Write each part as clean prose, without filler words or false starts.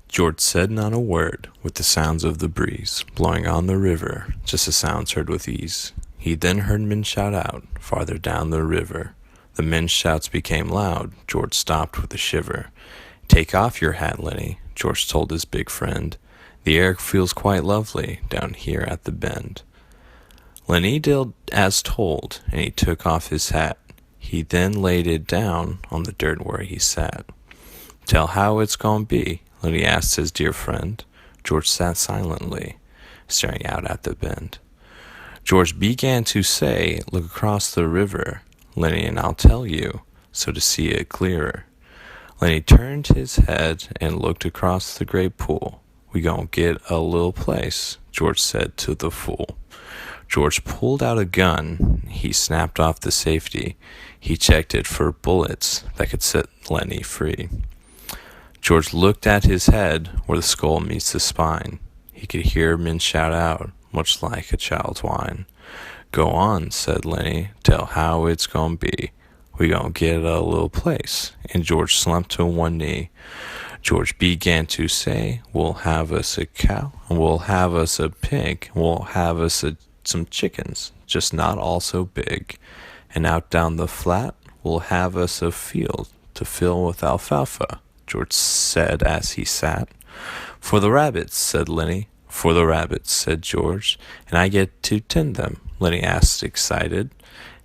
George said not a word, with the sounds of the breeze blowing on the river, just the sounds heard with ease. He then heard men shout out, farther down the river. The men's shouts became loud. George stopped with a shiver. "Take off your hat, Lenny," George told his big friend. "The air feels quite lovely down here at the bend." Lenny did as told, and he took off his hat. He then laid it down on the dirt where he sat. "Tell how it's gonna be," Lenny asked his dear friend. George sat silently, staring out at the bend. George began to say, "Look across the river, Lenny, and I'll tell you, so to see it clearer." Lenny turned his head and looked across the great pool. "We gon' get a little place," George said to the fool. George pulled out a gun. He snapped off the safety. He checked it for bullets that could set Lenny free. George looked at his head where the skull meets the spine. He could hear men shout out, much like a child's whine. "Go on," said Lenny, "tell how it's gonna be. We gon' get a little place." And George slumped to one knee. George began to say, "We'll have us a cow, and we'll have us a pig, and we'll have us some chickens, just not all so big. And out down the flat, we'll have us a field to fill with alfalfa," George said as he sat. "For the rabbits," said Lenny. "For the rabbits," said George. "And I get to tend them," Lenny asked excited.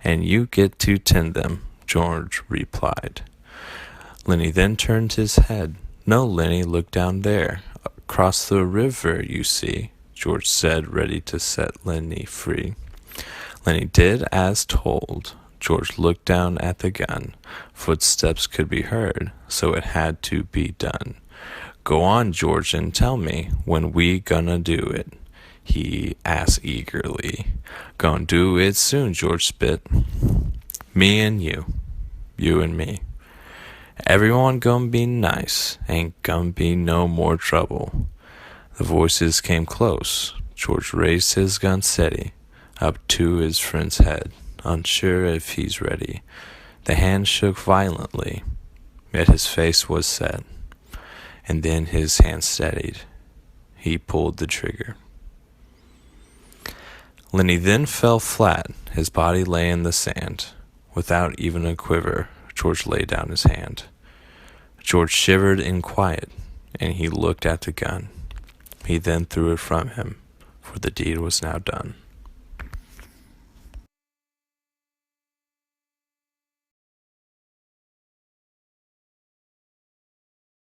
"And you get to tend them," George replied. Lenny then turned his head. "No, Lenny, look down there. Across the river, you see," George said, ready to set Lenny free. Lenny did as told. George looked down at the gun. Footsteps could be heard, so it had to be done. "Go on, George, and tell me, when we gonna do it?" he asked eagerly. "Gonna do it soon," George spit. "Me and you and me. Everyone gonna be nice, ain't gonna be no more trouble." The voices came close. George raised his gun steady up to his friend's head, unsure if he's ready. The hand shook violently, yet his face was set. And then his hand steadied. He pulled the trigger. Lenny then fell flat. His body lay in the sand. Without even a quiver, George laid down his hand. George shivered in quiet, and he looked at the gun. He then threw it from him, for the deed was now done.